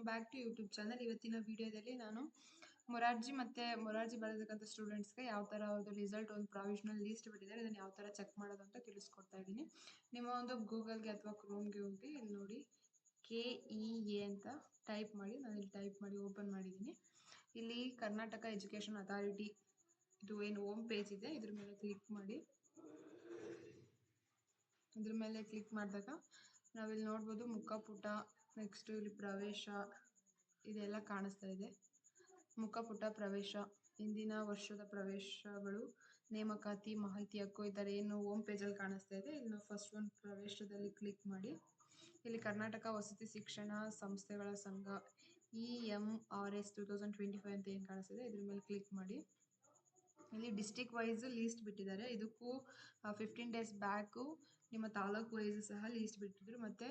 Welcome back to YouTube channel. ಇವತ್ತಿನ ವಿಡಿಯೋದಲ್ಲಿ ನಾನು ಮೊರಾರ್ಜಿ ಬರೆದಿರ್ತಕ್ಕಂಥ ಸ್ಟೂಡೆಂಟ್ಸ್ಗೆ ಯಾವ ಥರ ಅವ್ರದ್ದು ರಿಸಲ್ಟ್ ಒಂದು ಪ್ರಾವಿಷನಲ್ ಲೀಸ್ಟ್ ಬಿಟ್ಟಿದ್ದಾರೆ, ಇದನ್ನು ಯಾವ ಥರ ಚೆಕ್ ಮಾಡೋದು ಅಂತ ತಿಳಿಸ್ಕೊಡ್ತಾ ಇದ್ದೀನಿ. ನಿಮ್ಮ ಒಂದು ಗೂಗಲ್ಗೆ ಅಥವಾ ಕ್ರೋಮ್ಗೆ ಹೋಗಿ ಇಲ್ಲಿ ನೋಡಿ KEA ಅಂತ ಟೈಪ್ ಮಾಡಿ. ನಾನು ಇಲ್ಲಿ ಟೈಪ್ ಮಾಡಿ ಓಪನ್ ಮಾಡಿದ್ದೀನಿ. ಇಲ್ಲಿ ಕರ್ನಾಟಕ ಎಜುಕೇಷನ್ ಅಥಾರಿಟಿ ಇದು ಏನು ಹೋಮ್ ಪೇಜ್ ಇದೆ, ಇದ್ರ ಮೇಲೆ ಕ್ಲಿಕ್ ಮಾಡಿ. ಇದ್ರ ಮೇಲೆ ಕ್ಲಿಕ್ ಮಾಡಿದಾಗ ನಾವಿಲ್ಲಿ ನೋಡ್ಬೋದು ಮುಖಪುಟ, ನೆಕ್ಸ್ಟ್ ಇಲ್ಲಿ ಪ್ರವೇಶ ಇದೆಲ್ಲ ಕಾಣಿಸ್ತಾ ಇದೆ. ಮುಖಪುಟ, ಪ್ರವೇಶ, ಇಂದಿನ ವರ್ಷದ ಪ್ರವೇಶಗಳು, ನೇಮಕಾತಿ, ಮಾಹಿತಿ ಹಕ್ಕು, ಈ ಥರ ಏನು ಹೋಮ್ ಪೇಜಲ್ಲಿ ಕಾಣಿಸ್ತಾ ಇದೆ. ಇಲ್ಲಿ ನಾವು ಫಸ್ಟ್ ಒಂದು ಪ್ರವೇಶದಲ್ಲಿ ಕ್ಲಿಕ್ ಮಾಡಿ. ಇಲ್ಲಿ ಕರ್ನಾಟಕ ವಸತಿ ಶಿಕ್ಷಣ ಸಂಸ್ಥೆಗಳ ಸಂಘ EMRS 2025 ಅಂತ ಏನು ಕಾಣಿಸ್ತಿದೆ ಇದ್ರ ಮೇಲೆ ಕ್ಲಿಕ್ ಮಾಡಿ. ಇಲ್ಲಿ ಡಿಸ್ಟಿಕ್ ವೈಸ್ ಲೀಸ್ಟ್ ಬಿಟ್ಟಿದ್ದಾರೆ. ಇದಕ್ಕೂ 15 ಡೇಸ್ ಬ್ಯಾಕು ನಿಮ್ಮ ತಾಲೂಕು ವೈಸ್ ಸಹ ಲೀಸ್ಟ್ ಬಿಟ್ಟಿದ್ರು. ಮತ್ತು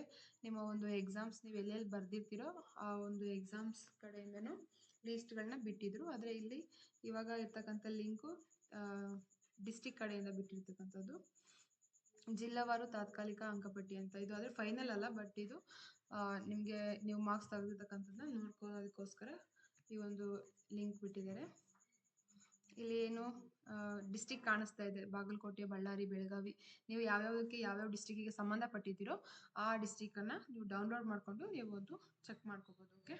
ನಿಮ್ಮ ಒಂದು ಎಕ್ಸಾಮ್ಸ್ ನೀವು ಎಲ್ಲೆಲ್ಲಿ ಬರೆದಿರ್ತೀರೋ ಆ ಒಂದು ಎಕ್ಸಾಮ್ಸ್ ಕಡೆಯಿಂದನೂ ಲೀಸ್ಟ್ಗಳನ್ನ ಬಿಟ್ಟಿದ್ರು. ಆದರೆ ಇಲ್ಲಿ ಇವಾಗ ಇರ್ತಕ್ಕಂಥ ಲಿಂಕು ಡಿಸ್ಟಿಕ್ ಕಡೆಯಿಂದ ಬಿಟ್ಟಿರ್ತಕ್ಕಂಥದ್ದು. ಜಿಲ್ಲಾವಾರು ತಾತ್ಕಾಲಿಕ ಅಂಕಪಟ್ಟಿ ಅಂತ, ಇದು ಆದರೆ ಫೈನಲ್ ಅಲ್ಲ, ಬಟ್ ಇದು ನಿಮಗೆ ನೀವು ಮಾರ್ಕ್ಸ್ ತೆಗೆದಿರ್ತಕ್ಕಂಥದ್ದನ್ನ ನೋಡ್ಕೊಳ್ಳೋದಕ್ಕೋಸ್ಕರ ಈ ಒಂದು ಲಿಂಕ್ ಬಿಟ್ಟಿದ್ದಾರೆ. ಇಲ್ಲಿ ಏನು ಡಿಸ್ಟಿಕ್ ಕಾಣಿಸ್ತಾ ಇದೆ, ಬಾಗಲಕೋಟೆ, ಬಳ್ಳಾರಿ, ಬೆಳಗಾವಿ. ನೀವು ಯಾವ್ಯಾವ ಡಿಸ್ಟಿಕ್ಕಿಗೆ ಸಂಬಂಧಪಟ್ಟಿದ್ದೀರೋ ಆ ಡಿಸ್ಟಿಕ್ಕನ್ನು ನೀವು ಡೌನ್ಲೋಡ್ ಮಾಡಿಕೊಂಡು ನೀವು ಒಂದು ಚೆಕ್ ಮಾಡ್ಕೋಬೋದು. ಓಕೆ,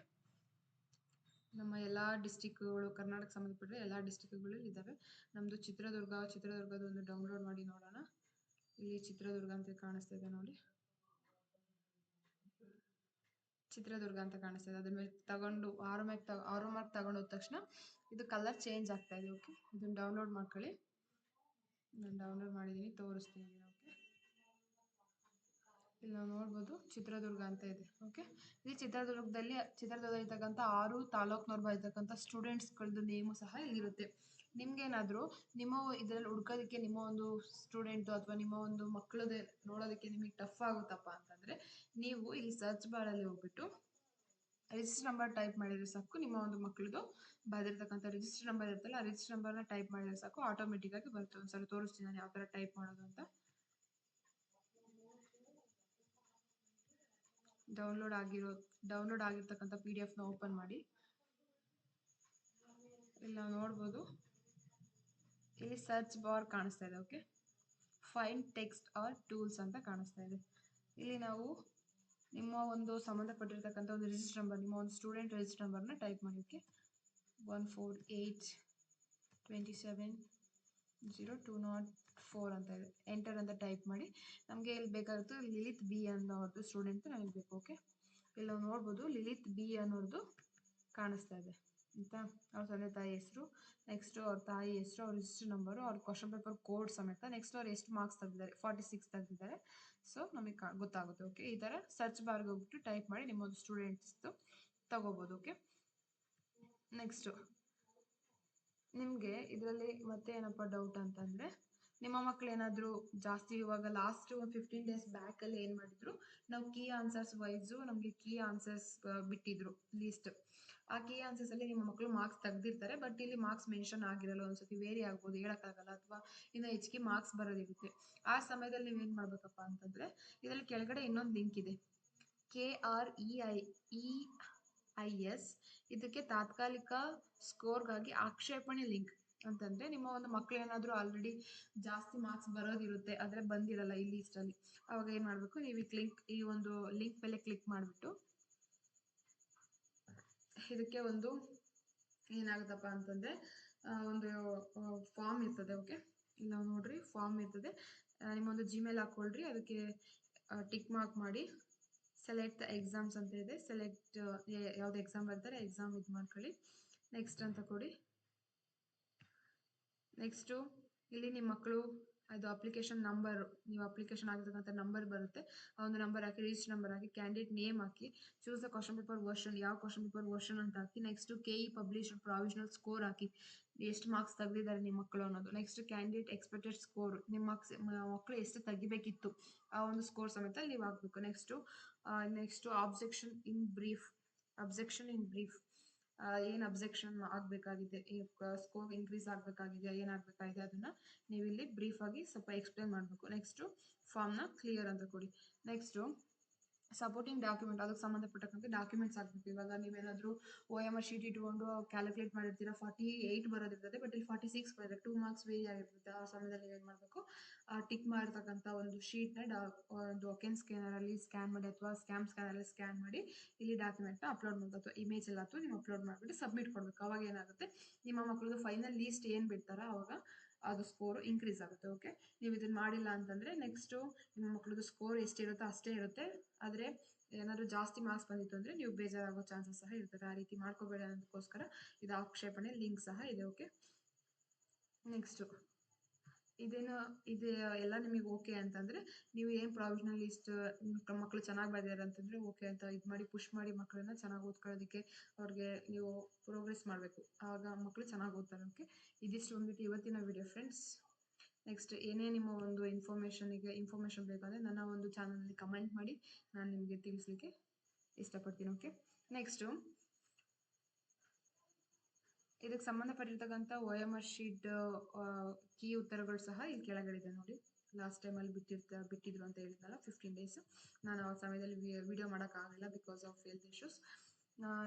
ನಮ್ಮ ಎಲ್ಲ ಡಿಸ್ಟಿಕ್ಗಳು ಕರ್ನಾಟಕ ಸಂಬಂಧಪಟ್ಟರೆ ಎಲ್ಲ ಡಿಸ್ಟಿಕ್ಗಳು ಇದ್ದಾವೆ. ನಮ್ಮದು ಚಿತ್ರದುರ್ಗದ ಒಂದು ಡೌನ್ಲೋಡ್ ಮಾಡಿ ನೋಡೋಣ. ಇಲ್ಲಿ ಚಿತ್ರದುರ್ಗ ಅಂತ ಕಾಣಿಸ್ತಾ ಇದೆ ನೋಡಿ, ಚಿತ್ರದುರ್ಗ ಅಂತ ಕಾಣಿಸ್ತಾ ಇದೆ. ಅದ್ರ ಮೇಲೆ ತಗೊಂಡು ಆರೋ ಮಾರ್ಕ್ ತಗೊಂಡು ಹೋದ ತಕ್ಷಣ ಇದು ಕಲರ್ ಚೇಂಜ್ ಆಗ್ತಾ ಇದೆ. ಓಕೆ, ಇದನ್ನು ಡೌನ್ಲೋಡ್ ಮಾಡ್ಕೊಳ್ಳಿ. ನಾನು ಡೌನ್ಲೋಡ್ ಮಾಡಿದ್ದೀನಿ, ತೋರಿಸ್ತೀನಿ. ಓಕೆ, ಇಲ್ಲಿ ನಾವು ನೋಡ್ಬೋದು ಚಿತ್ರದುರ್ಗ ಅಂತ ಇದೆ. ಓಕೆ, ಇಲ್ಲಿ ಚಿತ್ರದುರ್ಗದಲ್ಲಿ ಇರ್ತಕ್ಕಂಥ 6 ತಾಲೂಕ್ನವ್ರು ಬರ್ತಕ್ಕಂಥ ಸ್ಟೂಡೆಂಟ್ಸ್ಗಳದ್ದು ನೇಮು ಸಹ ಇಲ್ಲಿರುತ್ತೆ. ನಿಮ್ಗೇನಾದರೂ ನಿಮ್ಮ ಇದರಲ್ಲಿ ಹುಡ್ಕೋದಕ್ಕೆ ನಿಮ್ಮ ಒಂದು ಸ್ಟೂಡೆಂಟು ಅಥವಾ ನಿಮ್ಮ ಒಂದು ಮಕ್ಕಳದೇ ನೋಡೋದಕ್ಕೆ ನಿಮಗೆ ಟಫ್ ಆಗುತ್ತಪ್ಪ ಅಂತಂದರೆ ನೀವು ಇಲ್ಲಿ ಸರ್ಚ್ ಬಾರಲ್ಲಿ ಹೋಗ್ಬಿಟ್ಟು ರಿಜಿಸ್ಟರ್ ನಂಬರ್ ಟೈಪ್ ಮಾಡಿದ್ರೆ ಸಾಕು. ನಿಮ್ಮ ಒಂದು ಮಕ್ಕಳದು ಬರೆದಿರ್ತಕ್ಕಂಥ ರಿಜಿಸ್ಟರ್ ನಂಬರ್ ಇರುತ್ತಲ್ಲ, ಆ ರಿಜಿಸ್ಟರ್ ನಂಬರ್ನ ಟೈಪ್ ಮಾಡಿದ್ರೆ ಸಾಕು, ಆಟೋಮೆಟಿಕ್ಕಾಗಿ ಬರುತ್ತೆ. ಒಂದ್ಸಲ ತೋರಿಸ್ತೀನಿ ನಾನು ಯಾವ ಥರ ಟೈಪ್ ಮಾಡೋದು ಅಂತ. ಡೌನ್ಲೋಡ್ ಆಗಿರ್ತಕ್ಕಂಥ PDF ಓಪನ್ ಮಾಡಿ. ಇಲ್ಲಿ ನಾವು ನೋಡ್ಬೋದು, ಇಲ್ಲಿ ಸರ್ಚ್ ಬಾರ್ ಕಾಣಿಸ್ತಾ ಇದೆ. Okay, find text or tools ಅಂತ ಕಾಣಿಸ್ತಾ ಇದೆ. ಇಲ್ಲಿ ನಾವು ನಿಮ್ಮ ಒಂದು ಸಂಬಂಧಪಟ್ಟಿರ್ತಕ್ಕಂಥ ಒಂದು ರಿಜಿಸ್ಟರ್ ನಂಬರ್, ನಿಮ್ಮ ಒಂದು ಸ್ಟೂಡೆಂಟ್ ರಿಜಿಸ್ಟರ್ ನಂಬರ್ನ ಟೈಪ್ ಮಾಡಿ. ಓಕೆ, 148270204 ಅಂತ ಇದೆ. ಎಂಟರ್ ಅಂತ ಟೈಪ್ ಮಾಡಿ. ನಮಗೆ ಇಲ್ಲಿ ಬೇಕಾಗುತ್ತೆ ಲಿಲಿತ್ B ಅನ್ನೋದು ಸ್ಟೂಡೆಂಟ್ ನಮಗೆ ಬೇಕು. ಓಕೆ, ಇಲ್ಲಿ ನಾವು ನೋಡ್ಬೋದು ಲಿಲಿತ್ B ಅನ್ನೋದು ಕಾಣಿಸ್ತಾ ಇದೆ ಆಯಿತಾ. ಅವ್ರ ತಂದೆ ತಾಯಿ ಹೆಸರು, ನೆಕ್ಸ್ಟ್ ಅವ್ರ ತಾಯಿ ಹೆಸರು, ಅವ್ರ ರಿಜಿಸ್ಟರ್ ನಂಬರು, ಅವ್ರ ಕ್ವಶನ್ ಪೇಪರ್ ಕೋಡ್ ಸಮೇತ, ನೆಕ್ಸ್ಟ್ ಅವ್ರು ಎಷ್ಟು ಮಾರ್ಕ್ಸ್ ತೆಗೆದಿದ್ದಾರೆ, 46 ತೆಗೆದಿದ್ದಾರೆ. ಸೊ ನಮಗೆ ಗೊತ್ತಾಗುತ್ತೆ. ಓಕೆ, ಈ ಥರ ಸರ್ಚ್ ಬಾರ್ಗೆ ಹೋಗ್ಬಿಟ್ಟು ಟೈಪ್ ಮಾಡಿ ನಿಮ್ಮೊಂದು ಸ್ಟೂಡೆಂಟ್ಸ್ದು ತಗೋಬೋದು. ಓಕೆ, ನೆಕ್ಸ್ಟು ನಿಮಗೆ ಇದರಲ್ಲಿ ಮತ್ತೆ ಏನಪ್ಪ ಡೌಟ್ ಅಂತಂದರೆ, ನಿಮ್ಮ ಮಕ್ಕಳು ಏನಾದರೂ ಜಾಸ್ತಿ ಇವಾಗ ಲಾಸ್ಟ್ 15 ಡೇಸ್ ಬ್ಯಾಕಲ್ಲಿ ಏನು ಮಾಡಿದ್ರು, ನಾವು ಕೀ ಆನ್ಸರ್ಸ್ ವೈಸು ನಮಗೆ ಕೀ ಆನ್ಸರ್ಸ್ ಬಿಟ್ಟಿದ್ರು ಲೀಸ್ಟ್. ಆ ಕೀ ಆನ್ಸರ್ಸಲ್ಲಿ ನಿಮ್ಮ ಮಕ್ಕಳು ಮಾರ್ಕ್ಸ್ ತೆಗೆದಿರ್ತಾರೆ, ಬಟ್ ಇಲ್ಲಿ ಮಾರ್ಕ್ಸ್ ಮೆನ್ಷನ್ ಆಗಿರಲ್ಲ, ಒಂದ್ಸತಿ ವೇರಿ ಆಗ್ಬೋದು, ಹೇಳೋಕ್ಕಾಗಲ್ಲ, ಅಥವಾ ಇನ್ನು ಹೆಚ್ಚಿಗೆ ಮಾರ್ಕ್ಸ್ ಬರೋದಿರುತ್ತೆ. ಆ ಸಮಯದಲ್ಲಿ ನೀವೇನು ಮಾಡಬೇಕಪ್ಪ ಅಂತಂದರೆ, ಇದರಲ್ಲಿ ಕೆಳಗಡೆ ಇನ್ನೊಂದು ಲಿಂಕ್ ಇದೆ, KREIS. ಇದಕ್ಕೆ ತಾತ್ಕಾಲಿಕ ಸ್ಕೋರ್ಗಾಗಿ ಆಕ್ಷೇಪಣೆ ಲಿಂಕ್ ಅಂತಂದರೆ, ನಿಮ್ಮ ಒಂದು ಮಕ್ಕಳು ಏನಾದರೂ ಆಲ್ರೆಡಿ ಜಾಸ್ತಿ ಮಾರ್ಕ್ಸ್ ಬರೋದಿರುತ್ತೆ, ಆದರೆ ಬಂದಿರಲ್ಲ ಈ ಲೀಸ್ಟಲ್ಲಿ. ಅವಾಗ ಏನು ಮಾಡಬೇಕು, ನೀವು ಈ ಒಂದು ಲಿಂಕ್ ಮೇಲೆ ಕ್ಲಿಕ್ ಮಾಡಿಬಿಟ್ಟು ಇದಕ್ಕೆ ಒಂದು ಏನಾಗುತ್ತಪ್ಪ ಅಂತಂದರೆ ಒಂದು ಫಾರ್ಮ್ ಇರ್ತದೆ. ಓಕೆ, ಇಲ್ಲಿ ನಾವು ನೋಡ್ರಿ ಫಾರ್ಮ್ ಇರ್ತದೆ, ನಿಮ್ಮೊಂದು ಜಿಮೇಲ್ ಹಾಕ್ಕೊಳ್ರಿ, ಅದಕ್ಕೆ ಟಿಕ್ ಮಾರ್ಕ್ ಮಾಡಿ ಸೆಲೆಕ್ಟ್ ಎಕ್ಸಾಮ್ಸ್ ಅಂತ ಇದೆ. ಸೆಲೆಕ್ಟ್ ಯಾವ್ದು ಎಕ್ಸಾಮ್ ಬರ್ತಾರೆ ಎಕ್ಸಾಮ್ ಇದು ಮಾಡ್ಕೊಳ್ಳಿ, ನೆಕ್ಸ್ಟ್ ಅಂತ ಕೊಡಿ. ನೆಕ್ಸ್ಟು ಇಲ್ಲಿ ನಿಮ್ಮ ಮಕ್ಕಳು ಅದು ಅಪ್ಲಿಕೇಶನ್ ನಂಬರು, ನೀವು ಅಪ್ಲಿಕೇಶನ್ ಆಗಿರ್ತಕ್ಕಂಥ ನಂಬರ್ ಬರುತ್ತೆ, ಆ ಒಂದು ನಂಬರ್ ಹಾಕಿ, ರಿಜಿಸ್ಟರ್ ನಂಬರ್ ಹಾಕಿ, ಕ್ಯಾಂಡಿಡೇಟ್ ನೇಮ್ ಹಾಕಿ, choose the question paper version, ಯಾವ ಕ್ವಶನ್ ಪೇಪರ್ ವರ್ಷನ್ ಅಂತ ಹಾಕಿ, next KE published provisional score ಹಾಕಿ, ಎಷ್ಟು ಮಾರ್ಕ್ಸ್ ತೆಗೆದಿದ್ದಾರೆ ನಿಮ್ಮ ಮಕ್ಕಳು ಅನ್ನೋದು. ನೆಕ್ಸ್ಟ್ ಕ್ಯಾಂಡಿಡೇಟ್ ಎಕ್ಸ್ಪೆಕ್ಟೆಡ್ ಸ್ಕೋರ್, ನಿಮ್ಮ ಮಕ್ಕಳು ಎಷ್ಟು ತೆಗಿಬೇಕಿತ್ತು ಆ ಒಂದು ಸ್ಕೋರ್ ಸಮೇತ ನೀವು ಹಾಕಬೇಕು. ನೆಕ್ಸ್ಟು ಅಬ್ಜೆಕ್ಷನ್ ಇನ್ ಬ್ರೀಫ್ ಏನು ಅಬ್ಜೆಕ್ಷನ್ ಆಗಬೇಕಾಗಿದೆ, ಸ್ಕೋರ್ ಇನ್ಕ್ರೀಸ್ ಆಗಬೇಕಾಗಿದೆ, ಏನಾಗಬೇಕಾಗಿದೆ ಅದನ್ನು ನೀವು ಇಲ್ಲಿ ಬ್ರೀಫಾಗಿ ಸ್ವಲ್ಪ ಎಕ್ಸ್ಪ್ಲೇನ್ ಮಾಡಬೇಕು. ನೆಕ್ಸ್ಟು ಫಾರ್ಮ್ನ ಕ್ಲಿಯರ್ ಅಂತ ಕೊಡಿ. ನೆಕ್ಸ್ಟು ಸಪೋರ್ಟಿಂಗ್ ಡಾಕ್ಯುಮೆಂಟ್ ಅದಕ್ಕೆ ಸಂಬಂಧಪಟ್ಟಂತೆ ಡಾಕ್ಯುಮೆಂಟ್ಸ್ ಆಗಬೇಕು. ಇವಾಗ ನೀವೇನಾದರೂ OMR ಶೀಟ್ ಇಟ್ಕೊಂಡು ಕ್ಯಾಲ್ಕುಲೇಟ್ ಮಾಡಿರ್ತೀರಾ 48 ಬರೋದಿರ್ತದೆ, ಬಟ್ ಇಲ್ಲಿ 46 ಬರುತ್ತೆ, 2 ಮಾರ್ಕ್ಸ್ ವೇರಿ ಆಗಿರ್ತದೆ. ಆ ಸಮಯದಲ್ಲಿ ನೀವೇನು ಮಾಡಬೇಕು, ಆ ಟಿಕ್ ಮಾಡಿರ್ತಕ್ಕಂಥ ಒಂದು ಶೀಟ್ನ ಒಂದು ಒಕೆನ್ ಸ್ಕ್ಯಾನರಲ್ಲಿ ಸ್ಕ್ಯಾನ್ ಮಾಡಿ ಅಥವಾ ಸ್ಕ್ಯಾನರಲ್ಲಿ ಸ್ಕ್ಯಾನ್ ಮಾಡಿ ಇಲ್ಲಿ ಡಾಕ್ಯುಮೆಂಟ್ನ ಅಪ್ಲೋಡ್ ಮಾಡಬೇಕು, ಅಥವಾ ಇಮೇಜ್ ಎಲ್ಲ ಅಥವಾ ನೀವು ಅಪ್ಲೋಡ್ ಮಾಡಿಬಿಟ್ಟು ಸಬ್ಮಿಟ್ ಕೊಡಬೇಕು. ಅವಾಗ ಏನಾಗುತ್ತೆ, ನಿಮ್ಮ ಮಕ್ಕಳದು ಫೈನಲ್ ಲೀಸ್ಟ್ ಏನು ಬಿಡ್ತಾರೋ ಅವಾಗ ಅದು ಸ್ಕೋರು ಇನ್ಕ್ರೀಸ್ ಆಗುತ್ತೆ. ಓಕೆ, ನೀವು ಇದನ್ನು ಮಾಡಿಲ್ಲ ಅಂತಂದರೆ ನೆಕ್ಸ್ಟು ನಿಮ್ಮ ಮಕ್ಕಳದು ಸ್ಕೋರ್ ಎಷ್ಟಿರುತ್ತೋ ಅಷ್ಟೇ ಇರುತ್ತೆ. ಆದರೆ ಏನಾದರೂ ಜಾಸ್ತಿ ಮಾರ್ಕ್ಸ್ ಬಂದಿತ್ತು ಅಂದರೆ ನೀವು ಬೇಜಾರಾಗೋ ಚಾನ್ಸಸ್ ಸಹ ಇರ್ತದೆ. ಆ ರೀತಿ ಮಾಡ್ಕೋಬೇಡಿ ಅನ್ನೋದಕ್ಕೋಸ್ಕರ ಇದು ಆಕ್ಷೇಪಣೆ ಲಿಂಕ್ ಸಹ ಇದೆ. ಓಕೆ, ನೆಕ್ಸ್ಟು ಇದು ಎಲ್ಲ ನಿಮಗೆ ಓಕೆ ಅಂತಂದರೆ ನೀವು ಏನು ಪ್ರಾವಿಷನಲ್ ಲಿಸ್ಟ್ ಮಕ್ಕಳು ಚೆನ್ನಾಗಿ ಬರ್ದಿದ್ದಾರೆ ಅಂತಂದರೆ ಓಕೆ ಅಂತ ಇದು ಮಾಡಿ ಪುಷ್ ಮಾಡಿ ಮಕ್ಕಳನ್ನ ಚೆನ್ನಾಗಿ ಓದ್ಕೊಳ್ಳೋದಕ್ಕೆ ಅವ್ರಿಗೆ ನೀವು ಪ್ರೋಗ್ರೆಸ್ ಮಾಡಬೇಕು, ಆಗ ಮಕ್ಕಳು ಚೆನ್ನಾಗಿ ಓದ್ತಾರೆ. ಓಕೆ, ಇದಿಷ್ಟು ಬಂದ್ಬಿಟ್ಟು ಇವತ್ತಿನ ವಿಡಿಯೋ ಫ್ರೆಂಡ್ಸ್. ನೆಕ್ಸ್ಟ್ ಏನೇ ನಿಮ್ಮ ಒಂದು ಇನ್ಫಾರ್ಮೇಷನ್ ಬೇಕಂದರೆ ನನ್ನ ಒಂದು ಚಾನಲಲ್ಲಿ ಕಮೆಂಟ್ ಮಾಡಿ, ನಾನು ನಿಮಗೆ ತಿಳಿಸ್ಲಿಕ್ಕೆ ಇಷ್ಟಪಡ್ತೀನಿ. ಓಕೆ, ನೆಕ್ಸ್ಟು ಇದಕ್ಕೆ ಸಂಬಂಧಪಟ್ಟಿರ್ತಕ್ಕಂಥ OMR ಶೀಟ್ ಕೀ ಉತ್ತರಗಳು ಸಹ ಇಲ್ಲಿ ಕೆಳಗಡೆ ನೋಡಿ. ಲಾಸ್ಟ್ ಟೈಮಲ್ಲಿ ಬಿಟ್ಟಿದ್ರು ಅಂತ ಹೇಳಿದ್ನಲ್ಲ 15 ಡೇಸ್, ನಾನು ಆ ಸಮಯದಲ್ಲಿ ವಿಡಿಯೋ ಮಾಡೋಕ್ಕಾಗಲಿಲ್ಲ ಬಿಕಾಸ್ ಆಫ್ ಹೆಲ್ತ್ ಇಶ್ಯೂಸ್.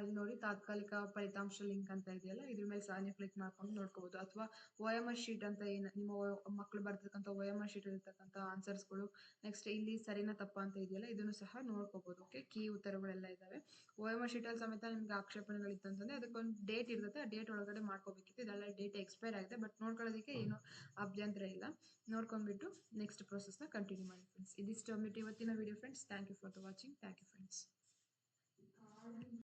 ಇಲ್ಲಿ ನೋಡಿ, ತಾತ್ಕಾಲಿಕ ಫಲಿತಾಂಶ ಲಿಂಕ್ ಅಂತ ಇದೆಯಲ್ಲ, ಇದ್ರ ಮೇಲೆ ಸಹ ನೀವು ಕ್ಲಿಕ್ ಮಾಡ್ಕೊಂಡು ನೋಡ್ಕೋಬೋದು. ಅಥವಾ OMR ಶೀಟ್ ಅಂತ ಏನು ನಿಮ್ಮ ಮಕ್ಕಳು ಬರ್ತಕ್ಕಂಥ OMR ಶೀಟ್ ಇರ್ತಕ್ಕಂಥ ಆನ್ಸರ್ಸ್ಗಳು, ನೆಕ್ಸ್ಟ್ ಇಲ್ಲಿ ಸರಿನಾ ತಪ್ಪ ಅಂತ ಇದೆಯಲ್ಲ, ಇದನ್ನು ಸಹ ನೋಡ್ಕೋಬೋದು. ಓಕೆ, ಕೀ ಉತ್ತರಗಳೆಲ್ಲ ಇದ್ದಾವೆ. OMR ಶೀಟಲ್ಲಿ ಸಮೇತ ನಿಮ್ಗೆ ಆಕ್ಷೇಪಣೆಗಳಿತ್ತು ಅಂತಂದರೆ ಅದಕ್ಕೊಂದು ಡೇಟ್ ಇರುತ್ತೆ, ಆ ಡೇಟ್ ಒಳಗಡೆ ಮಾಡ್ಕೋಬೇಕಿತ್ತು. ಇದೆಲ್ಲ ಡೇಟ್ ಎಕ್ಸ್ಪೈರ್ ಆಗಿದೆ, ಬಟ್ ನೋಡ್ಕೊಳ್ಳೋದಕ್ಕೆ ಏನು ಅಭ್ಯಂತರ ಇಲ್ಲ. ನೋಡ್ಕೊಂಡ್ಬಿಟ್ಟು ನೆಕ್ಸ್ಟ್ ಪ್ರೊಸೆಸ್ನ ಕಂಟಿನ್ಯೂ ಮಾಡಿ ಫ್ರೆಂಡ್ಸ್. ಇದಿಷ್ಟು ಇವತ್ತಿನ video friends. Thank you for the watching. Thank you friends.